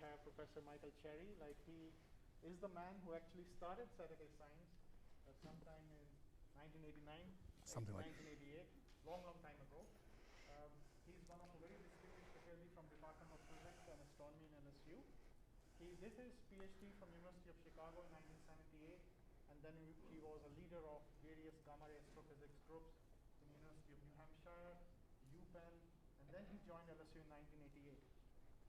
have Professor Michael Cherry. Like, he is the man who actually started Saturday Science sometime in 1989, something like 1988, long time ago. He's one of a very distinguished faculty from Department of Physics and Astronomy in LSU. He did his PhD from University of Chicago in 1978, and then he was a leader of various gamma ray astrophysics groups in University of New Hampshire, UPenn, and then he joined LSU in 1988.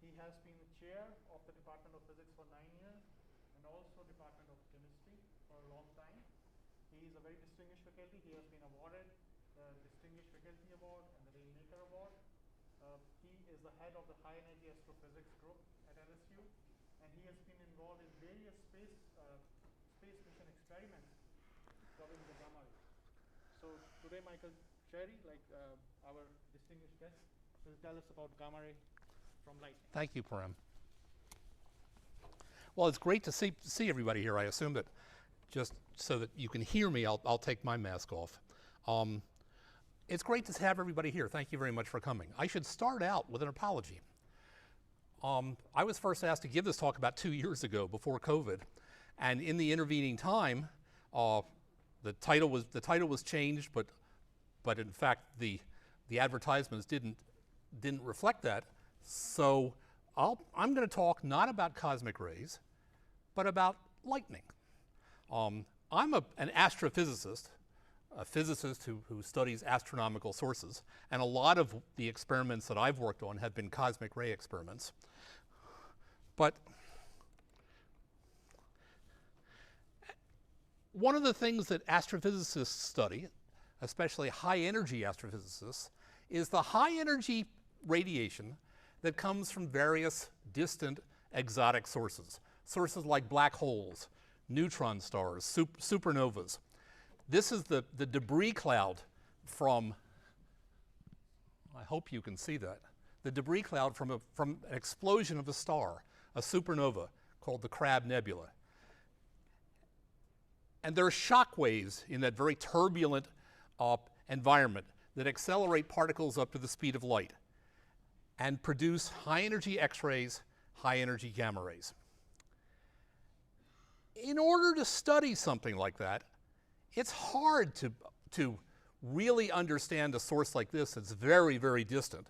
He has been the chair of the Department of Physics for 9 years, and also Department of Chemistry for a long time. He is a very distinguished faculty. He has been awarded the Distinguished Faculty Award and the Rainmaker Award. He is the head of the High Energy Astrophysics group at LSU, and he has been involved in various space mission experiments covering the gamma rays. So today, Michael Cherry, like our distinguished guest, will tell us about gamma ray from lightning. Thank you, Param. Well, it's great to see everybody here. I assume that just so that you can hear me, I'll take my mask off. It's great to have everybody here. Thank you very much for coming. I should start out with an apology. I was first asked to give this talk about 2 years ago, before COVID, and in the intervening time, the title was changed, but in fact the advertisements didn't reflect that. So I'm going to talk not about cosmic rays, but about lightning. I'm an astrophysicist, a physicist who studies astronomical sources, and a lot of the experiments that I've worked on have been cosmic ray experiments. But one of the things that astrophysicists study, especially high-energy astrophysicists, is the high-energy radiation that comes from various distant exotic sources. Sources like black holes, neutron stars, supernovas. This is the debris cloud from, I hope you can see that, the debris cloud from an explosion of a star, a supernova called the Crab Nebula. And there are shock waves in that very turbulent environment that accelerate particles up to the speed of light and produce high-energy X-rays, high-energy gamma rays. In order to study something like that, it's hard to really understand a source like this that's very, very distant.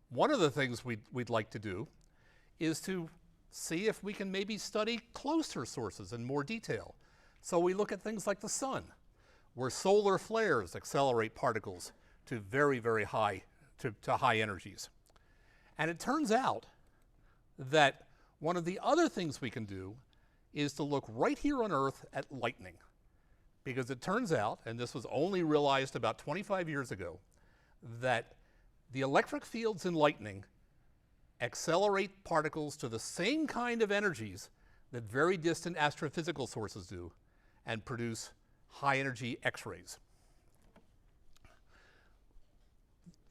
One of the things we'd like to do is to see if we can maybe study closer sources in more detail. So we look at things like the sun, where solar flares accelerate particles to very, very high, to high energies. And it turns out that one of the other things we can do is to look right here on Earth at lightning. Because it turns out, and this was only realized about 25 years ago, that the electric fields in lightning accelerate particles to the same kind of energies that very distant astrophysical sources do and produce high-energy X-rays.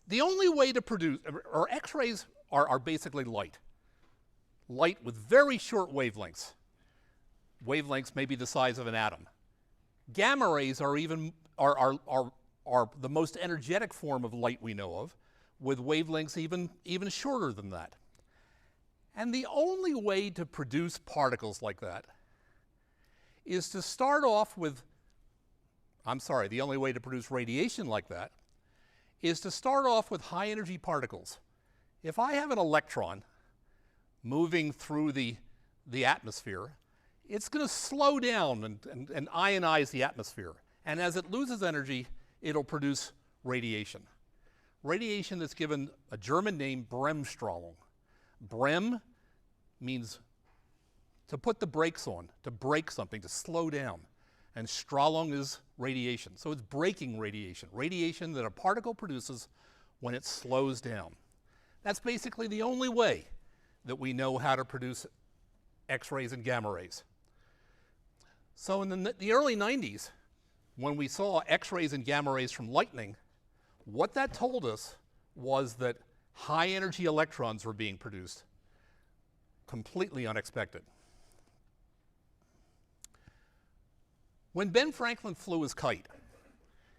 The only way to produce, or X-rays are basically light. Light with very short wavelengths. Wavelengths may be the size of an atom. Gamma rays are the most energetic form of light we know of, with wavelengths even shorter than that. And the only way to produce particles like that is to start off with, the only way to produce radiation like that is to start off with high energy particles. If I have an electron moving through the atmosphere, it's going to slow down and ionize the atmosphere. And as it loses energy, it'll produce radiation. Radiation that's given a German name, Bremsstrahlung. Brem means to put the brakes on, to break something, to slow down. And Strahlung is radiation. So it's braking radiation, radiation that a particle produces when it slows down. That's basically the only way that we know how to produce X-rays and gamma rays. So in the early 90s, when we saw X-rays and gamma rays from lightning, what that told us was that high-energy electrons were being produced, completely unexpected. When Ben Franklin flew his kite,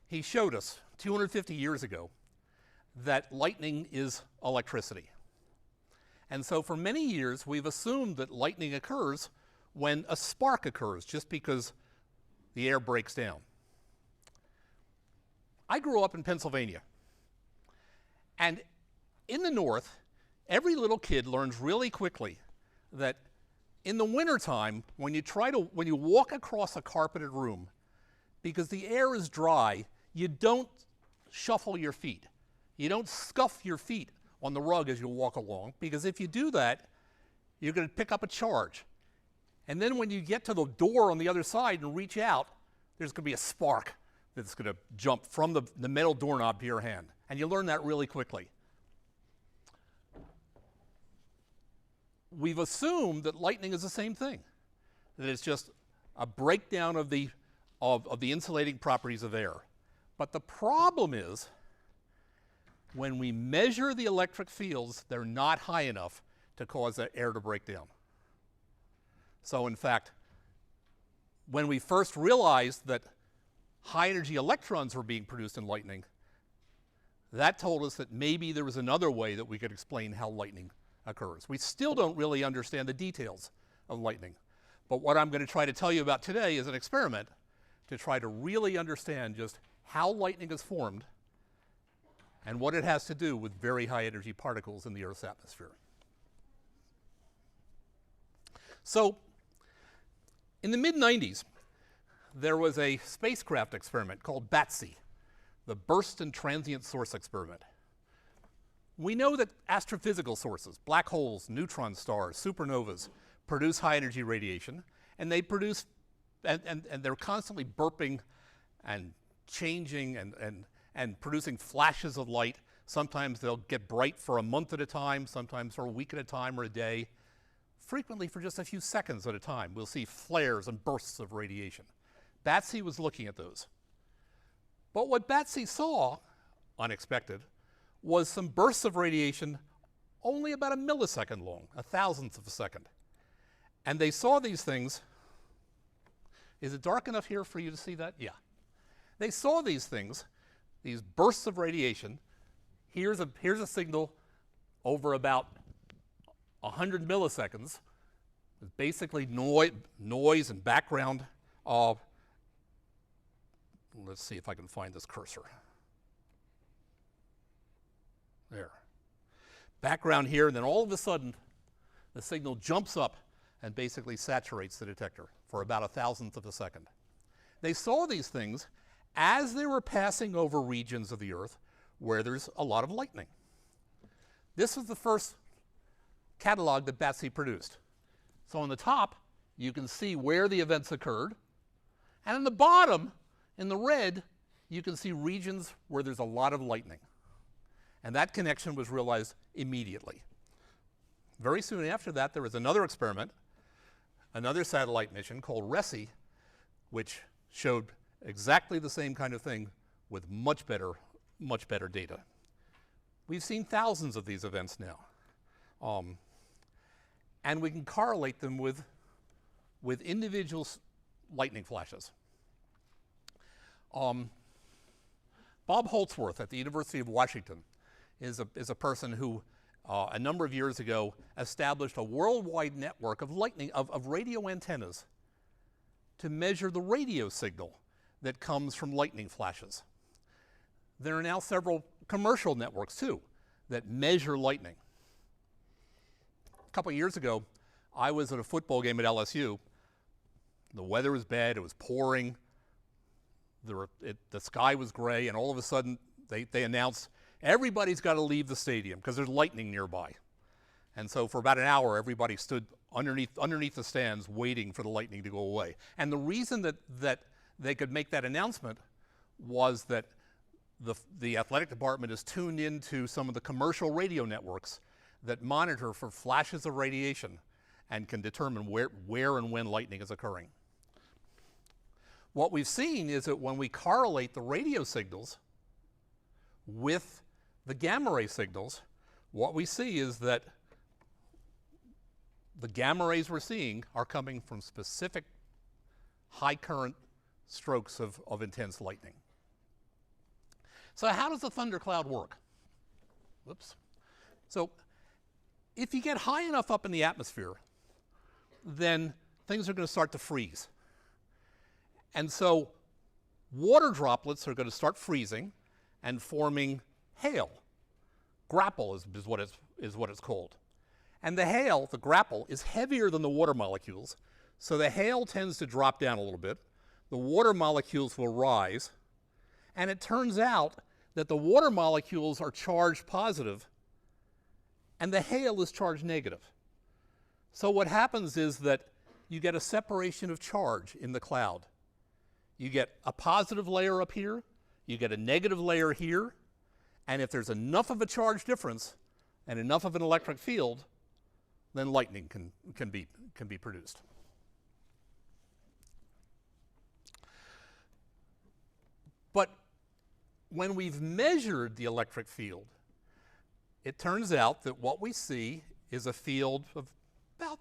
he showed us 250 years ago that lightning is electricity. And so for many years, we've assumed that lightning occurs when a spark occurs, just because the air breaks down. I grew up in Pennsylvania. And in the north, every little kid learns really quickly that in the wintertime, when you walk across a carpeted room, because the air is dry, you don't shuffle your feet. You don't scuff your feet on the rug as you walk along, because if you do that, you're going to pick up a charge. And then when you get to the door on the other side and reach out, there's going to be a spark that's going to jump from the metal doorknob to your hand. And you learn that really quickly. We've assumed that lightning is the same thing, that it's just a breakdown of the insulating properties of air. But the problem is, when we measure the electric fields, they're not high enough to cause the air to break down. So in fact, when we first realized that high-energy electrons were being produced in lightning, that told us that maybe there was another way that we could explain how lightning occurs. We still don't really understand the details of lightning. But what I'm going to try to tell you about today is an experiment to try to really understand just how lightning is formed and what it has to do with very high-energy particles in the Earth's atmosphere. So, in the mid-90s, there was a spacecraft experiment called Batsy, the Burst and Transient Source Experiment. We know that astrophysical sources, black holes, neutron stars, supernovas, produce high-energy radiation, and they produce, and they're constantly burping and changing and producing flashes of light. Sometimes they'll get bright for a month at a time, sometimes for a week at a time or a day. Frequently for just a few seconds at a time, we'll see flares and bursts of radiation. Batsy was looking at those. But what Batsy saw, unexpected, was some bursts of radiation only about a millisecond long, a thousandth of a second. And they saw these things. Is it dark enough here for you to see that? Yeah. They saw these things, these bursts of radiation. Here's a signal over about 100 milliseconds. It's basically noise and background. Let's see if I can find this cursor. There. Background here, and then all of a sudden, the signal jumps up and basically saturates the detector for about a thousandth of a second. They saw these things as they were passing over regions of the Earth where there's a lot of lightning. This was the first catalog that Batsy produced. So on the top, you can see where the events occurred, and on the bottom, in the red, you can see regions where there's a lot of lightning. And that connection was realized immediately. Very soon after that, there was another experiment, another satellite mission called RESI, which showed exactly the same kind of thing with much better data. We've seen thousands of these events now. And we can correlate them with individual lightning flashes. Bob Holtzworth at the University of Washington is a person who a number of years ago established a worldwide network of radio antennas to measure the radio signal that comes from lightning flashes. There are now several commercial networks too that measure lightning. A couple of years ago, I was at a football game at LSU. The weather was bad, it was pouring, the sky was gray, and all of a sudden they announced everybody's got to leave the stadium because there's lightning nearby. And so for about an hour, everybody stood underneath the stands waiting for the lightning to go away. And the reason that they could make that announcement was that the athletic department is tuned into some of the commercial radio networks that monitor for flashes of radiation and can determine where and when lightning is occurring. What we've seen is that when we correlate the radio signals with the gamma ray signals, what we see is that the gamma rays we're seeing are coming from specific high current strokes of intense lightning. So how does the thundercloud work? Whoops. So if you get high enough up in the atmosphere, then things are going to start to freeze. And so water droplets are going to start freezing and forming hail. Grapple is what it's called. And the hail, the grapple, is heavier than the water molecules, so the hail tends to drop down a little bit. The water molecules will rise, and it turns out that the water molecules are charged positive, and the hail is charged negative. So what happens is that you get a separation of charge in the cloud. You get a positive layer up here, you get a negative layer here, and if there's enough of a charge difference and enough of an electric field, then lightning can be produced. But when we've measured the electric field, it turns out that what we see is a field of about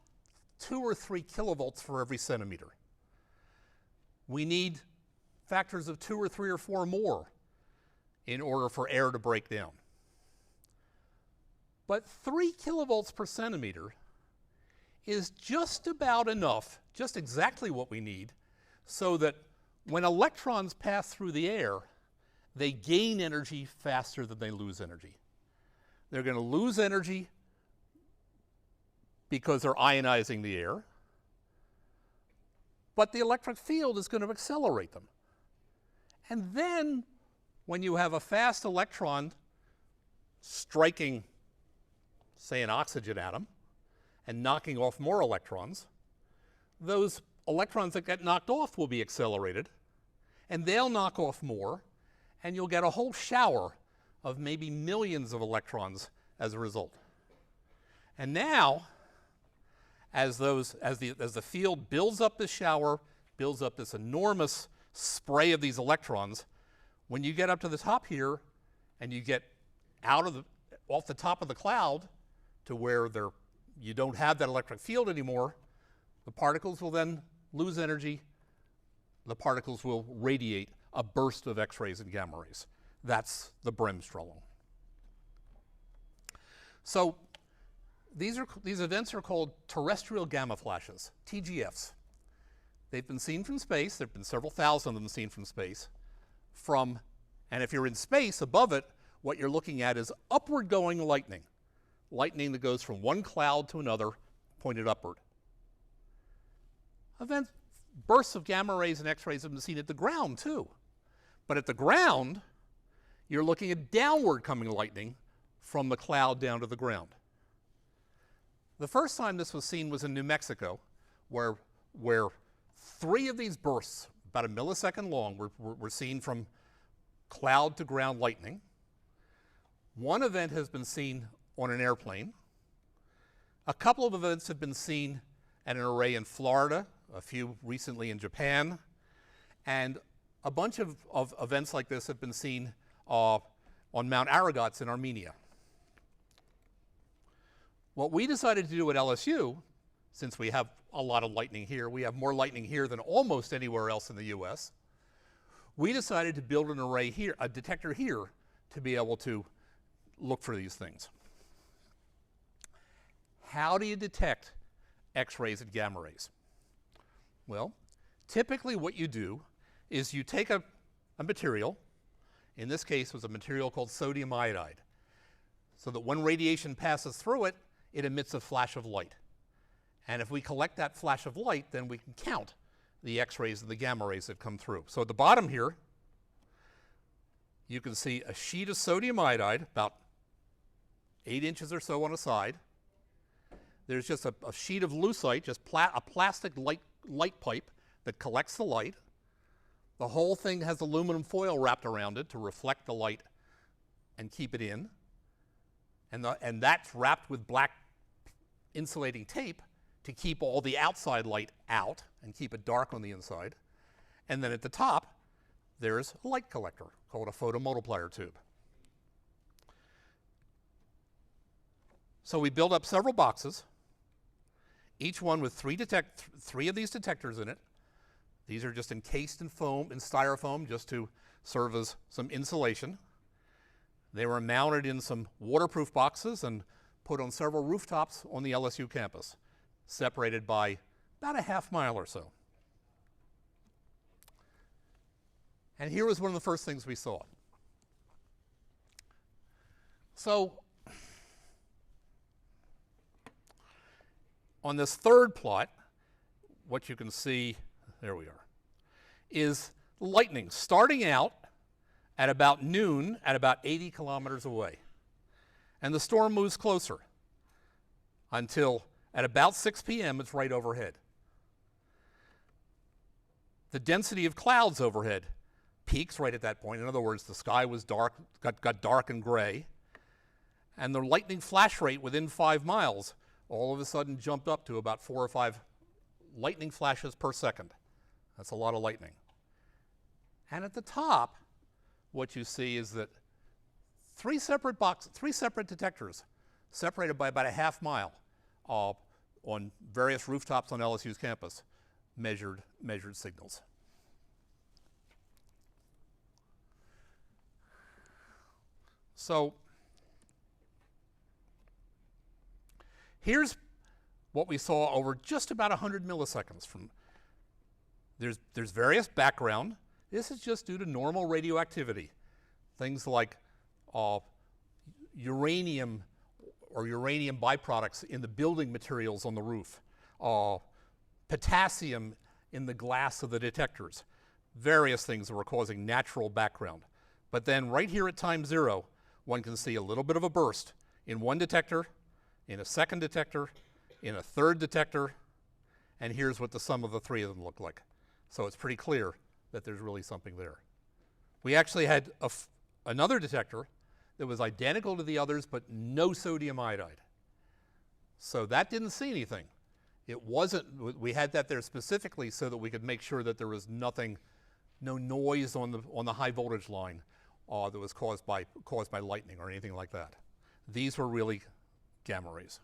2 or 3 kilovolts for every centimeter. We need factors of 2 or 3 or 4 more in order for air to break down. But 3 kilovolts per centimeter is just about enough, just exactly what we need, so that when electrons pass through the air, they gain energy faster than they lose energy. They're going to lose energy because they're ionizing the air, but the electric field is going to accelerate them. And then, when you have a fast electron striking, say, an oxygen atom and knocking off more electrons, those electrons that get knocked off will be accelerated, and they'll knock off more, and you'll get a whole shower of maybe millions of electrons as a result. And now, as the field builds up this shower, builds up this enormous spray of these electrons, when you get up to the top here and you get off the top of the cloud to where you don't have that electric field anymore, the particles will then lose energy. The particles will radiate a burst of X-rays and gamma rays. That's the bremsstrahlung. So these events are called terrestrial gamma flashes, TGFs. They've been seen from space. There have been several thousand of them seen from space. And if you're in space above it, what you're looking at is upward going lightning. Lightning that goes from one cloud to another, pointed upward. Bursts of gamma rays and X-rays have been seen at the ground too. But at the ground, you're looking at downward coming lightning from the cloud down to the ground. The first time this was seen was in New Mexico, where 3 of these bursts, about a millisecond long, were seen from cloud to ground lightning. One event has been seen on an airplane. A couple of events have been seen at an array in Florida, a few recently in Japan, and a bunch of events like this have been seen on Mount Aragats in Armenia. What we decided to do at LSU, since we have a lot of lightning here, we have more lightning here than almost anywhere else in the US, we decided to build an array here, a detector here, to be able to look for these things. How do you detect X-rays and gamma rays? Well, typically what you do is you take a material, in this case was a material called sodium iodide, so that when radiation passes through it, it emits a flash of light. And if we collect that flash of light, then we can count the X-rays and the gamma rays that come through. So at the bottom here, you can see a sheet of sodium iodide, about 8 inches or so on a side. There's just a sheet of lucite, just a plastic light pipe that collects the light. The whole thing has aluminum foil wrapped around it to reflect the light and keep it in. And that's wrapped with black insulating tape to keep all the outside light out and keep it dark on the inside. And then at the top, there's a light collector called a photomultiplier tube. So we build up several boxes, each one with 3 of these detectors in it. These are just encased in foam and styrofoam just to serve as some insulation. They were mounted in some waterproof boxes and put on several rooftops on the LSU campus, separated by about a half mile or so. And here was one of the first things we saw. So on this third plot, what you can see, there we are, is lightning starting out at about noon at about 80 kilometers away. And the storm moves closer until at about 6 p.m. it's right overhead. The density of clouds overhead peaks right at that point. In other words, the sky was dark, got dark and gray. And the lightning flash rate within 5 miles all of a sudden jumped up to about 4 or 5 lightning flashes per second. That's a lot of lightning. And at the top, what you see is that three separate detectors separated by about a half mile on various rooftops on LSU's campus measured signals. So here's what we saw over just about 100 milliseconds. There's various background. This is just due to normal radioactivity. Things like uranium or uranium byproducts in the building materials on the roof, potassium in the glass of the detectors, various things that were causing natural background. But then right here at time 0, one can see a little bit of a burst in one detector, in a second detector, in a third detector, and here's what the sum of the 3 of them look like. So it's pretty clear that there's really something there. We actually had another detector that was identical to the others, but no sodium iodide. So that didn't see anything. It wasn't, we had that there specifically so that we could make sure that there was nothing, no noise on the high voltage line that was caused by lightning or anything like that. These were really gamma rays.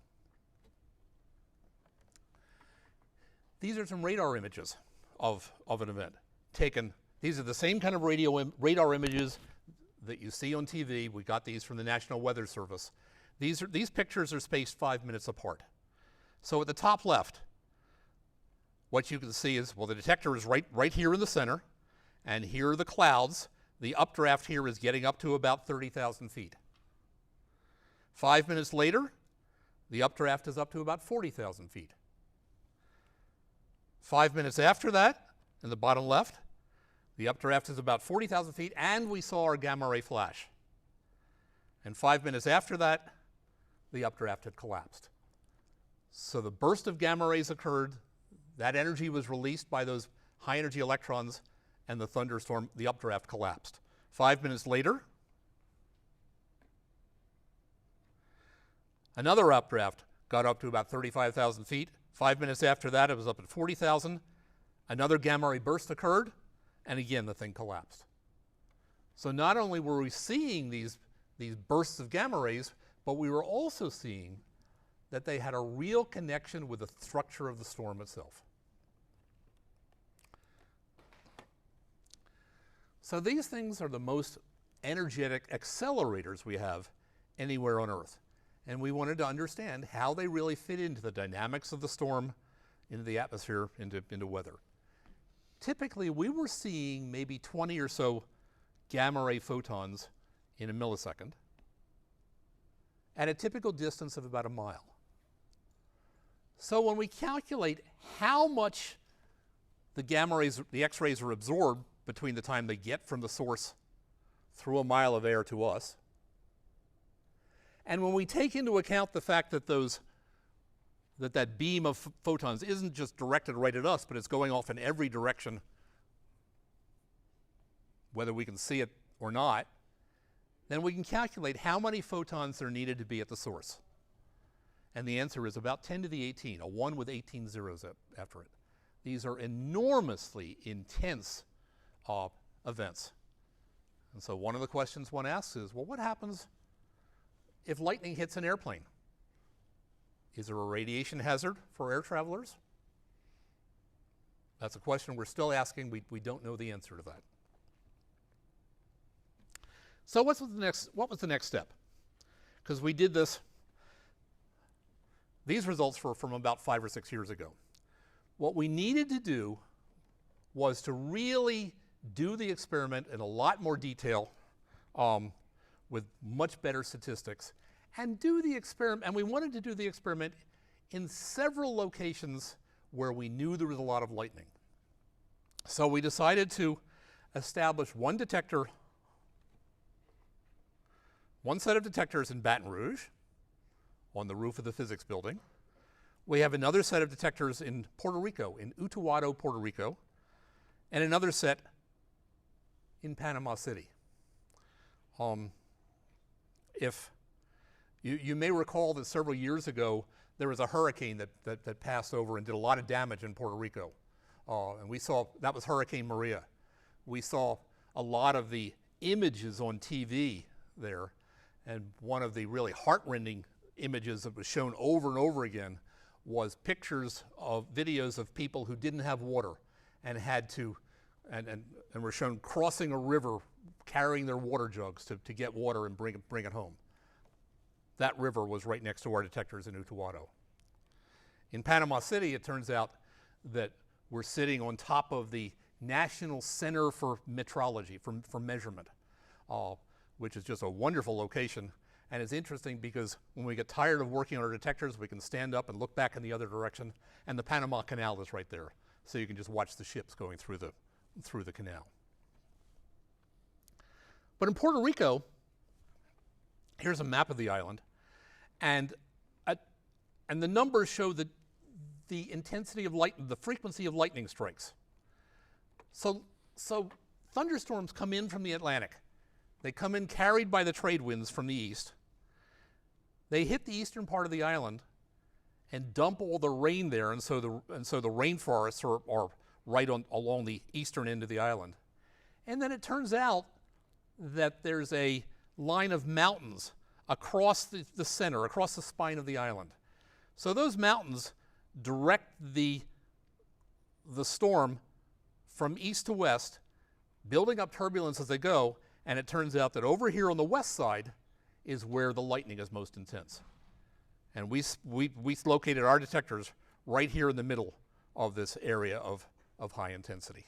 These are some radar images of an event taken. These are the same kind of radar images that you see on TV. We got these from the National Weather Service. These pictures are spaced 5 minutes apart. So at the top left, what you can see is, well, the detector is right here in the center, and here are the clouds. The updraft here is getting up to about 30,000 feet. 5 minutes later, the updraft is up to about 40,000 feet. 5 minutes after that, in the bottom left, the updraft is about 40,000 feet, and we saw our gamma ray flash. And 5 minutes after that, the updraft had collapsed. So the burst of gamma rays occurred, that energy was released by those high energy electrons, and the thunderstorm, the updraft collapsed. 5 minutes later, another updraft got up to about 35,000 feet. 5 minutes after that, it was up at 40,000. Another gamma ray burst occurred, and again, the thing collapsed. So not only were we seeing these bursts of gamma rays, but we were also seeing that they had a real connection with the structure of the storm itself. So these things are the most energetic accelerators we have anywhere on Earth. And we wanted to understand how they really fit into the dynamics of the storm, into the atmosphere, into weather. Typically, we were seeing maybe 20 or so gamma ray photons in a millisecond at a typical distance of about a mile. So when we calculate how much the gamma rays, the X-rays are absorbed between the time they get from the source through a mile of air to us, and when we take into account the fact that that beam of photons isn't just directed right at us, but it's going off in every direction, whether we can see it or not, then we can calculate how many photons there needed to be at the source. And the answer is about 10 to the 18, a 1 with 18 zeros after it. These are enormously intense events. And so one of the questions one asks is, well, what happens if lightning hits an airplane? Is there a radiation hazard for air travelers? That's a question we're still asking. We don't know the answer to that. So what was the next step? Because we did this These results were from about 5 or 6 years ago. What we needed to do was to really do the experiment in a lot more detail with much better statistics, and do the experiment, and we wanted to do the experiment in several locations where we knew there was a lot of lightning. So we decided to establish one detector, one set of detectors in Baton Rouge on the roof of the physics building. We have another set of detectors in Puerto Rico, in Utuado, Puerto Rico, and another set in Panama City. If you may recall that several years ago there was a hurricane that passed over and did a lot of damage in Puerto Rico. And we saw, that was Hurricane Maria. We saw a lot of the images on TV there, and one of the really heart-rending images that was shown over and over again was pictures of videos of people who didn't have water and had to, and were shown crossing a river carrying their water jugs to get water and bring it home. That river was right next to our detectors in Utuado. In Panama City, it turns out that we're sitting on top of the National Center for Metrology, for measurement, which is just a wonderful location. And it's interesting because when we get tired of working on our detectors, we can stand up and look back in the other direction, and the Panama Canal is right there. So you can just watch the ships going through the canal. But in Puerto Rico, here's a map of the island, and the numbers show the intensity of light, the frequency of lightning strikes. So thunderstorms come in from the Atlantic. They come in carried by the trade winds from the east. They hit the eastern part of the island and dump all the rain there, and so the rainforests are right along the eastern end of the island. And then it turns out that there's a line of mountains across the center, across the spine of the island. So those mountains direct the storm from east to west, building up turbulence as they go, and it turns out that over here on the west side is where the lightning is most intense. And we located our detectors right here in the middle of this area of high intensity.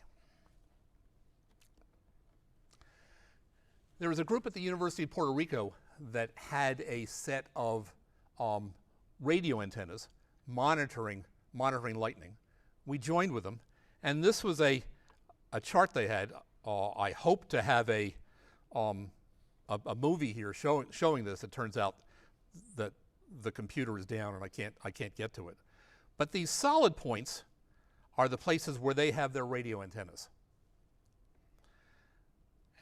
There was a group at the University of Puerto Rico that had a set of radio antennas monitoring lightning. We joined with them, and this was a chart they had. I hope to have a movie here showing this. It turns out that the computer is down and I can't get to it. But these solid points are the places where they have their radio antennas.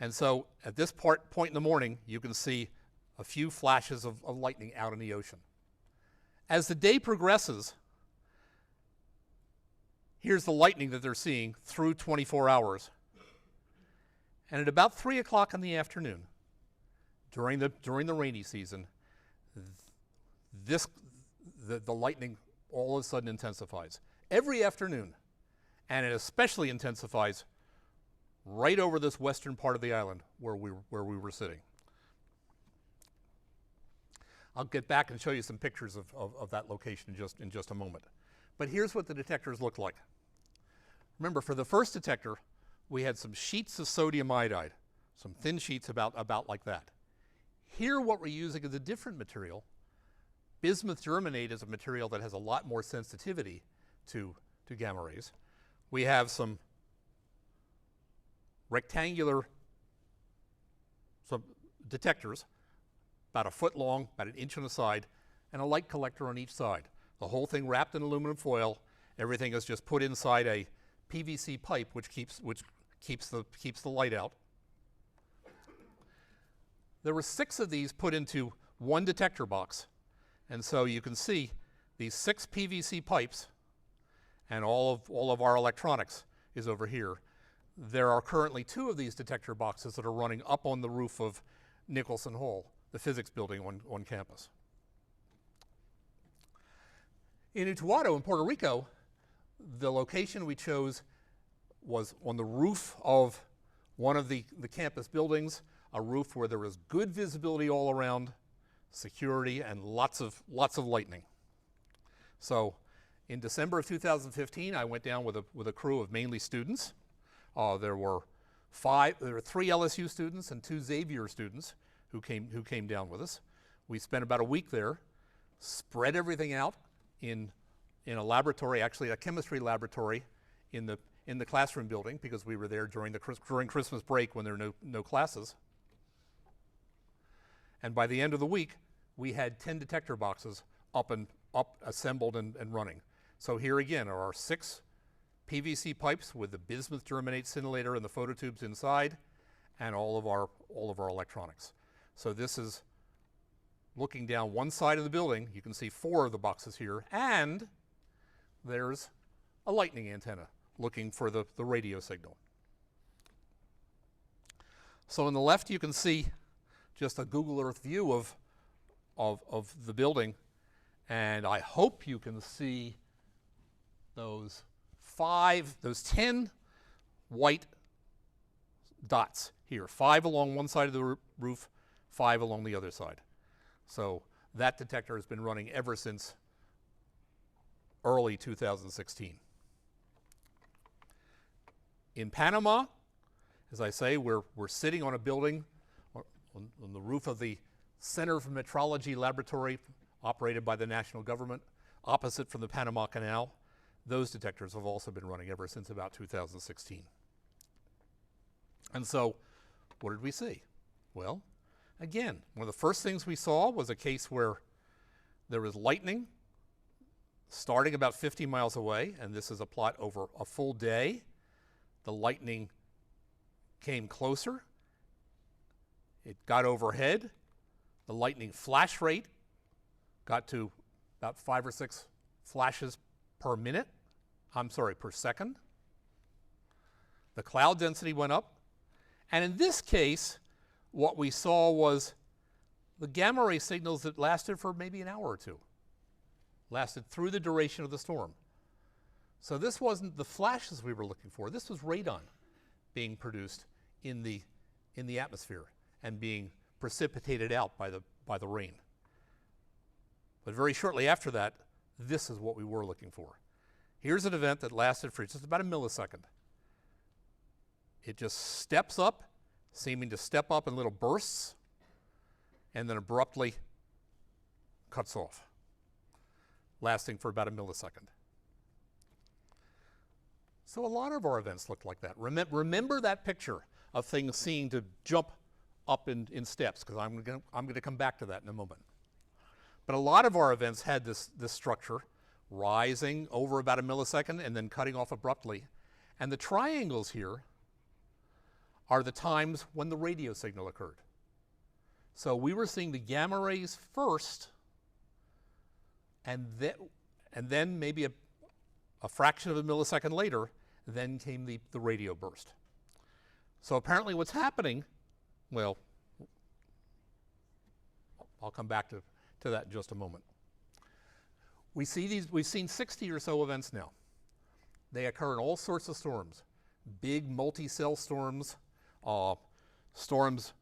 And so at this point in the morning, you can see a few flashes of lightning out in the ocean. As the day progresses, here's the lightning that they're seeing through 24 hours. And at about 3 o'clock in the afternoon, during the rainy season, the lightning all of a sudden intensifies. Every afternoon, and it especially intensifies right over this western part of the island where we were sitting. I'll get back and show you some pictures of that location in just a moment. But here's what the detectors look like. Remember, for the first detector, we had some sheets of sodium iodide, some thin sheets about like that. Here what we're using is a different material. Bismuth germanate is a material that has a lot more sensitivity to gamma rays. We have some rectangular detectors, about a foot long, about an inch on the side, and a light collector on each side. The whole thing wrapped in aluminum foil. Everything is just put inside a PVC pipe, which keeps the light out. There were 6 of these put into one detector box, and so you can see these 6 PVC pipes, and all of our electronics is over here. There are currently 2 of these detector boxes that are running up on the roof of Nicholson Hall, the physics building on campus. In Utuado, in Puerto Rico, the location we chose was on the roof of one of the campus buildings, a roof where there was good visibility all around, security, and lots of lightning. So in December of 2015, I went down with a crew of mainly students. There were 3 LSU students and 2 Xavier students who came down with us. We spent about a week there, spread everything out in a laboratory, actually a chemistry laboratory in the classroom building, because we were there during Christmas break when there were no classes. And by the end of the week, we had 10 detector boxes up assembled and running. So here again are our 6 PVC pipes with the bismuth germanate scintillator and the phototubes inside, and all of our electronics. So this is looking down one side of the building. You can see 4 of the boxes here, and there's a lightning antenna looking for the radio signal. So on the left, you can see just a Google Earth view of the building, and I hope you can see those 10 white dots here, 5 along one side of the roof, 5 along the other side. So that detector has been running ever since early 2016. In Panama, as I say, we're sitting on a building on the roof of the Center for Metrology Laboratory operated by the national government, opposite from the Panama Canal. Those detectors have also been running ever since about 2016. And so, what did we see? Well, again, one of the first things we saw was a case where there was lightning starting about 50 miles away, and this is a plot over a full day. The lightning came closer. It got overhead. The lightning flash rate got to about 5 or 6 flashes per minute. Per second. The cloud density went up. And in this case, what we saw was the gamma ray signals that lasted for maybe an hour or 2. Lasted through the duration of the storm. So this wasn't the flashes we were looking for. This was radon being produced in the atmosphere and being precipitated out by the rain. But very shortly after that, this is what we were looking for. Here's an event that lasted for just about a millisecond. It just steps up, seeming to step up in little bursts, and then abruptly cuts off, lasting for about a millisecond. So a lot of our events looked like that. Remember that picture of things seeming to jump up in steps, because I'm going to come back to that in a moment. But a lot of our events had this structure rising over about a millisecond and then cutting off abruptly. And the triangles here are the times when the radio signal occurred. So we were seeing the gamma rays first, and then maybe a fraction of a millisecond later, then came the radio burst. So apparently what's happening, well, I'll come back to that in just a moment. We've seen 60 or so events now. They occur in all sorts of storms. Big multi-cell storms, storms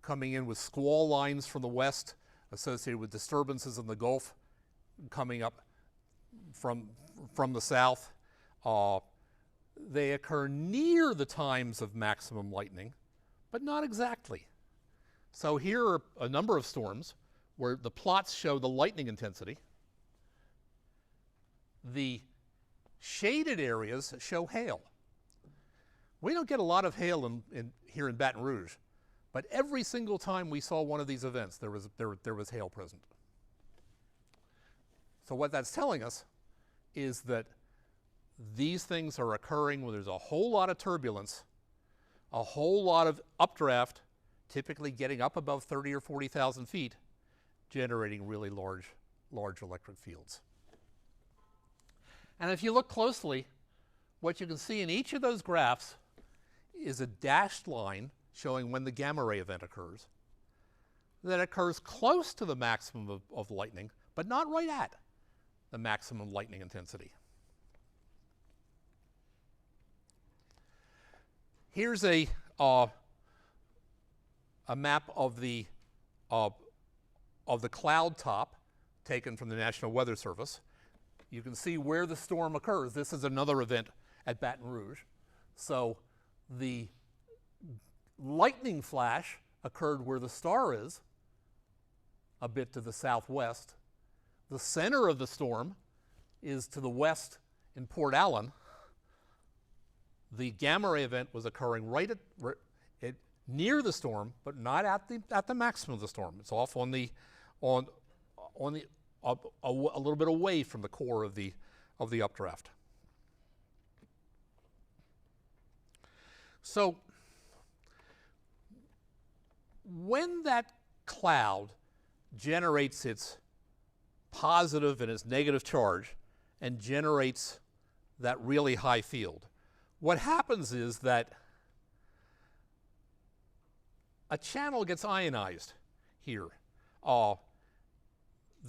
coming in with squall lines from the west associated with disturbances in the Gulf coming up from the south. They occur near the times of maximum lightning, but not exactly. So here are a number of storms where the plots show the lightning intensity. The shaded areas show hail. We don't get a lot of hail here in Baton Rouge, but every single time we saw one of these events, there was hail present. So what that's telling us is that these things are occurring when there's a whole lot of turbulence, a whole lot of updraft, typically getting up above 30 or 40,000 feet, generating really large electric fields. And if you look closely, what you can see in each of those graphs is a dashed line showing when the gamma ray event occurs, that occurs close to the maximum of lightning, but not right at the maximum lightning intensity. Here's a map of the cloud top taken from the National Weather Service. You can see where the storm occurs. This is another event at Baton Rouge. So the lightning flash occurred where the star is, a bit to the southwest. The center of the storm is to the west in Port Allen. The gamma ray event was occurring right near the storm, but not at the maximum of the storm. It's off on the a little bit away from the core of the updraft. So when that cloud generates its positive and its negative charge and generates that really high field, what happens is that a channel gets ionized here. The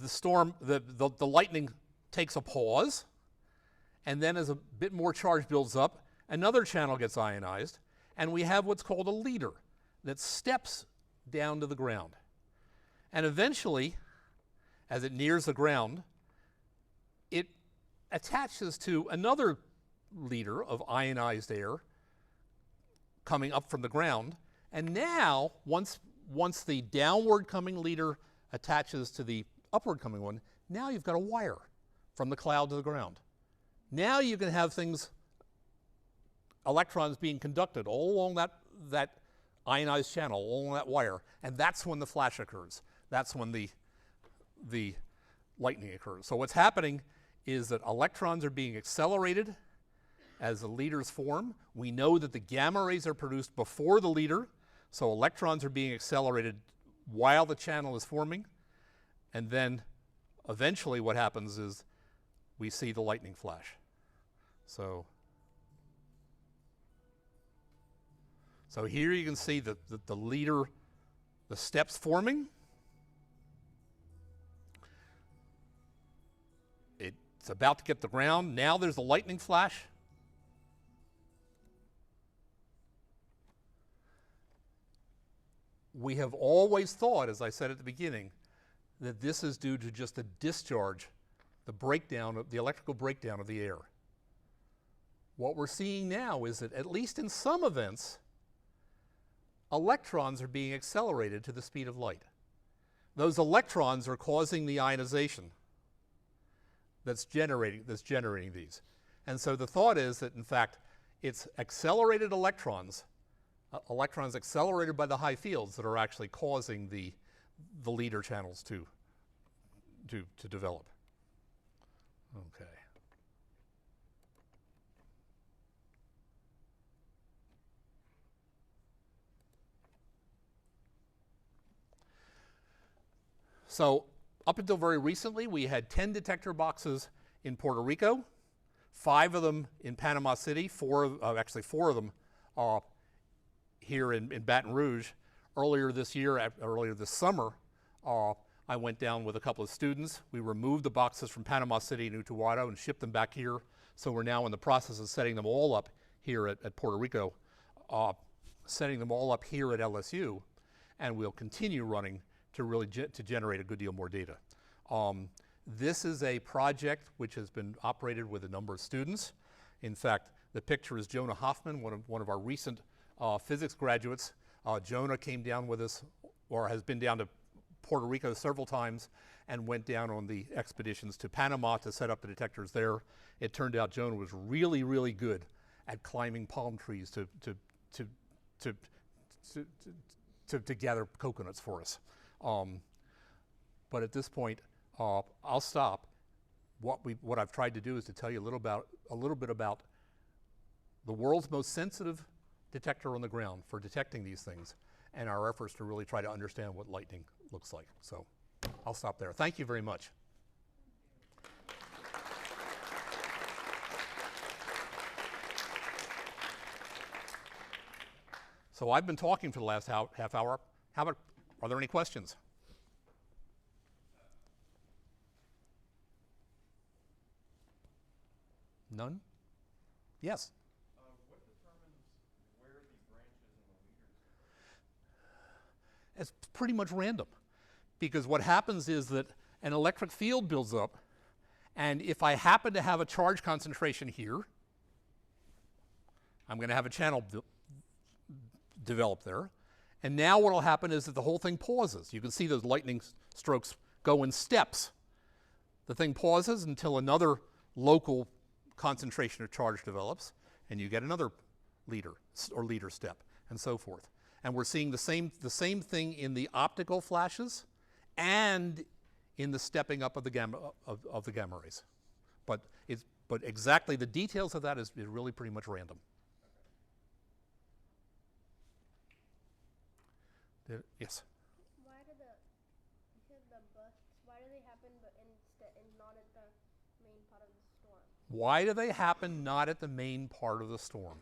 storm, the lightning takes a pause, and then as a bit more charge builds up, another channel gets ionized, and we have what's called a leader that steps down to the ground. And eventually, as it nears the ground, it attaches to another leader of ionized air coming up from the ground. And now, once the downward coming leader attaches to the upward coming one, now you've got a wire from the cloud to the ground. Now you can have things, electrons being conducted all along that ionized channel, all along that wire, and that's when the flash occurs. That's when the lightning occurs. So what's happening is that electrons are being accelerated as the leaders form. We know that the gamma rays are produced before the leader, so electrons are being accelerated while the channel is forming. And then eventually what happens is we see the lightning flash. So here you can see the leader, the steps forming. It's about to get the ground. Now there's a lightning flash. We have always thought, as I said at the beginning, that this is due to just a discharge, the electrical breakdown of the air. What we're seeing now is that, at least in some events, electrons are being accelerated to the speed of light. Those electrons are causing the ionization that's generating these. And so the thought is that, in fact, it's accelerated electrons accelerated by the high fields that are actually causing the leader channels to develop. Okay. So up until very recently, we had 10 detector boxes in Puerto Rico, 5 of them in Panama City, 4 of them here in Baton Rouge. Earlier this summer, I went down with a couple of students. We removed the boxes from Panama City and Utuado and shipped them back here. So we're now in the process of setting them all up here at Puerto Rico, setting them all up here at LSU, and we'll continue running to really to generate a good deal more data. This is a project which has been operated with a number of students. In fact, the picture is Jonah Hoffman, one of our recent physics graduates. Jonah came down with us, or has been down to Puerto Rico several times, and went down on the expeditions to Panama to set up the detectors there. It turned out Jonah was really, really good at climbing palm trees to gather coconuts for us. But at this point, I'll stop. What I've tried to do is to tell you a little bit about the world's most sensitive detector on the ground for detecting these things, and our efforts to really try to understand what lightning looks like. So I'll stop there. Thank you very much. So I've been talking for the last half hour. Are there any questions? None? Yes? What determines where the branches and the leaders go? It's pretty much random, because what happens is that an electric field builds up, and if I happen to have a charge concentration here, I'm going to have a channel develop there. And now what will happen is that the whole thing pauses. You can see those lightning strokes go in steps. The thing pauses until another local concentration of charge develops, and you get another leader or leader step, and so forth. And we're seeing the same thing in the optical flashes and in the stepping up of the gamma rays. But exactly the details of that is really pretty much random. Yes. Why do the bursts? Why do they happen, but not at the main part of the storm? Why do they happen not at the main part of the storm?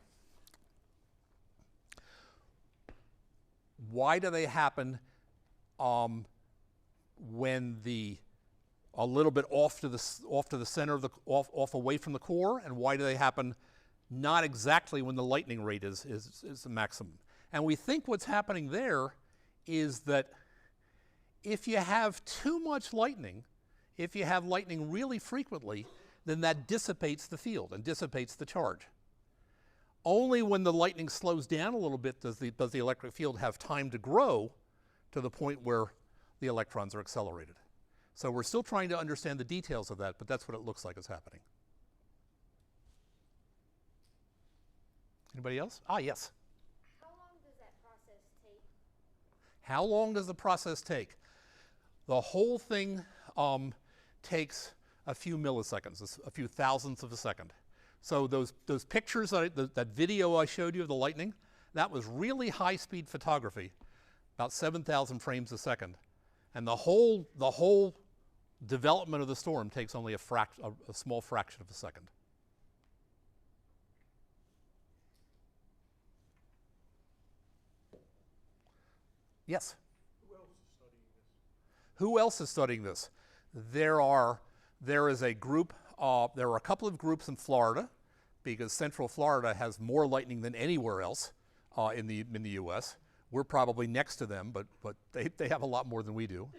Why do they happen when a little bit off to the center of off away from the core, and why do they happen not exactly when the lightning rate is the maximum? And we think what's happening there is that if you have too much lightning, if you have lightning really frequently, then that dissipates the field and dissipates the charge. Only when the lightning slows down a little bit does the electric field have time to grow to the point where the electrons are accelerated. So we're still trying to understand the details of that, but that's what it looks like is happening. Anybody else? Yes. How long does that process take? How long does the process take? The whole thing takes a few milliseconds, a few thousandths of a second. So those pictures, that video I showed you of the lightning, that was really high-speed photography, about 7,000 frames a second. And the whole development of the storm takes only a small fraction of a second. Yes? Who else is studying this? There is a group, there are a couple of groups in Florida, because Central Florida has more lightning than anywhere else in the U.S. We're probably next to them, but they have a lot more than we do.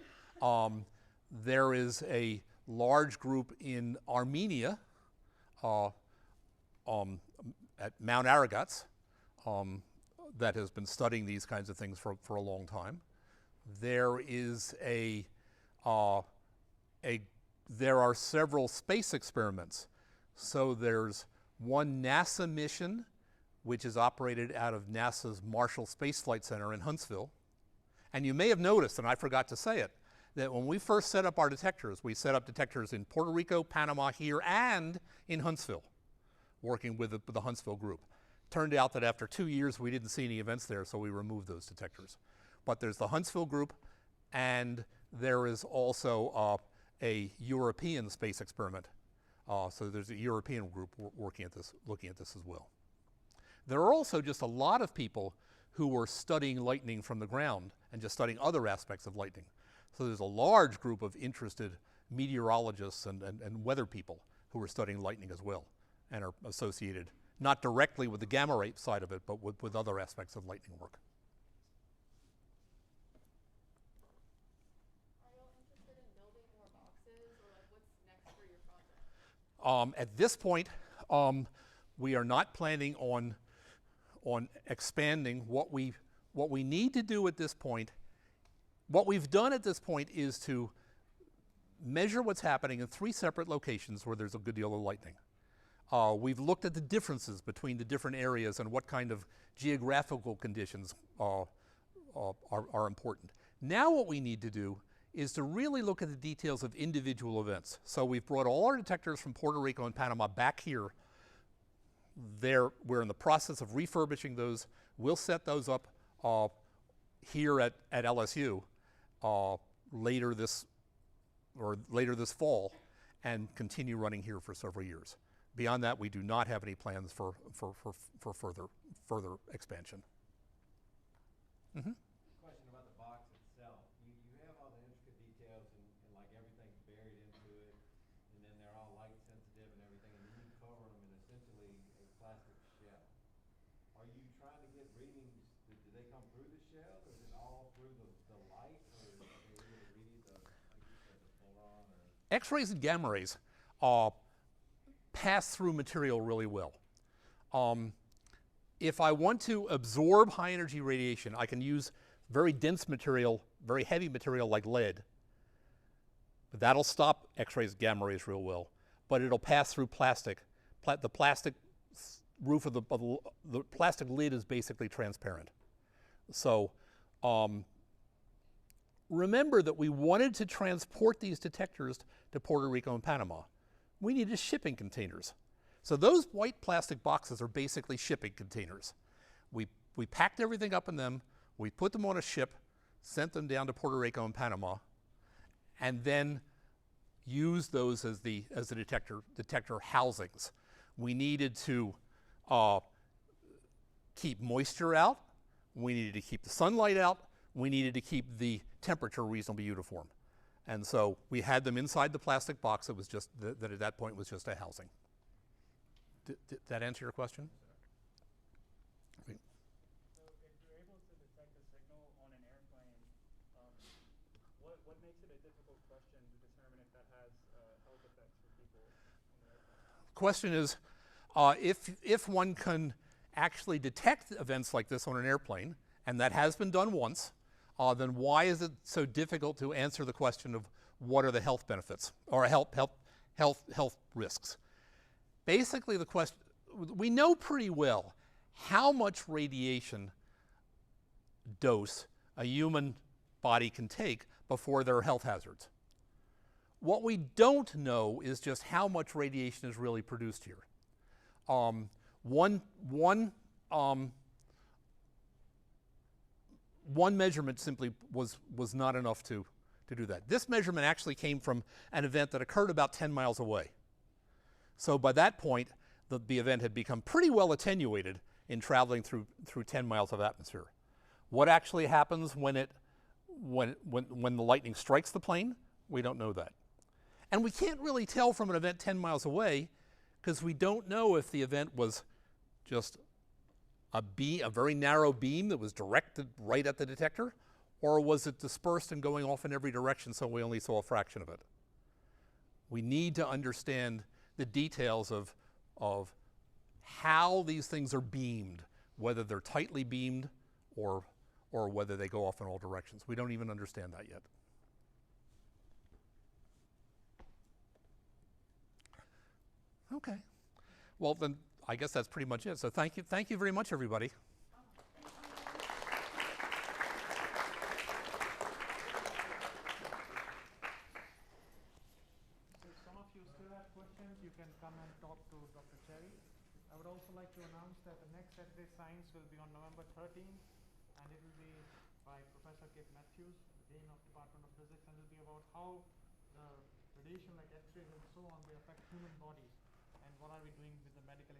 There is a large group in Armenia at Mount Aragats that has been studying these kinds of things for a long time. There are several space experiments. So there's one NASA mission, which is operated out of NASA's Marshall Space Flight Center in Huntsville. And you may have noticed, and I forgot to say it, that when we first set up our detectors, we set up detectors in Puerto Rico, Panama here, and in Huntsville, working with the Huntsville group. Turned out that after 2 years, we didn't see any events there, so we removed those detectors. But there's the Huntsville group, and there is also a European space experiment. So there's a European group looking at this as well. There are also just a lot of people who were studying lightning from the ground and just studying other aspects of lightning. So there's a large group of interested meteorologists and weather people who are studying lightning as well and are associated not directly with the gamma ray side of it, but with other aspects of lightning work. At this point, we are not planning on expanding. What we need to do at this point, what we've done at this point is to measure what's happening in 3 separate locations where there's a good deal of lightning. We've looked at the differences between the different areas and what kind of geographical conditions are important. Now what we need to do is to really look at the details of individual events. So we've brought all our detectors from Puerto Rico and Panama back here. We're in the process of refurbishing those. We'll set those up here at LSU later this fall and continue running here for several years. Beyond that, we do not have any plans for further expansion. Mm-hmm. Question about the box itself. You have all the intricate details and like everything's buried into it, and then they're all light sensitive and everything, and then you cover them in essentially a plastic shell. Are you trying to get readings? Do they come through the shell, or is it all through the light, or are they able to read like you said, the photon? X-rays and gamma rays pass through material really well. If I want to absorb high energy radiation, I can use very dense material, very heavy material like lead. But that'll stop X-rays and gamma rays real well. But it'll pass through plastic. The plastic roof of the plastic lid is basically transparent. So remember that we wanted to transport these detectors to Puerto Rico and Panama. We needed shipping containers. So those white plastic boxes are basically shipping containers. We packed everything up in them, we put them on a ship, sent them down to Puerto Rico and Panama, and then used those as the detector housings. We needed to keep moisture out, we needed to keep the sunlight out, we needed to keep the temperature reasonably uniform. And so we had them inside the plastic box that was just, that at that point was just a housing. Did that answer your question? So if you're able to detect a signal on an airplane, what makes it a difficult question to determine if that has health effects for people on the airplane? The question is, if one can actually detect events like this on an airplane, and that has been done once, then why is it so difficult to answer the question of what are the health benefits or health risks? Basically, the question, we know pretty well how much radiation dose a human body can take before there are health hazards. What we don't know is just how much radiation is really produced here. One measurement simply was not enough to do that. This measurement actually came from an event that occurred about 10 miles away. So by that point, the event had become pretty well attenuated in traveling through 10 miles of atmosphere. What actually happens when the lightning strikes the plane? We don't know that. And we can't really tell from an event 10 miles away because we don't know if the event was just a very narrow beam that was directed right at the detector, or was it dispersed and going off in every direction so we only saw a fraction of it? We need to understand the details of how these things are beamed, whether they're tightly beamed or whether they go off in all directions. We don't even understand that yet. Okay. Well, then I guess that's pretty much it. So thank you very much, everybody. So if some of you still have questions, you can come and talk to Dr. Cherry. I would also like to announce that the next Saturday Science will be on November 13th, and it will be by Professor Kit Matthews, the Dean of Department of Physics, and it will be about how the radiation like X-rays and so on, they affect human bodies, and what are we doing with the medical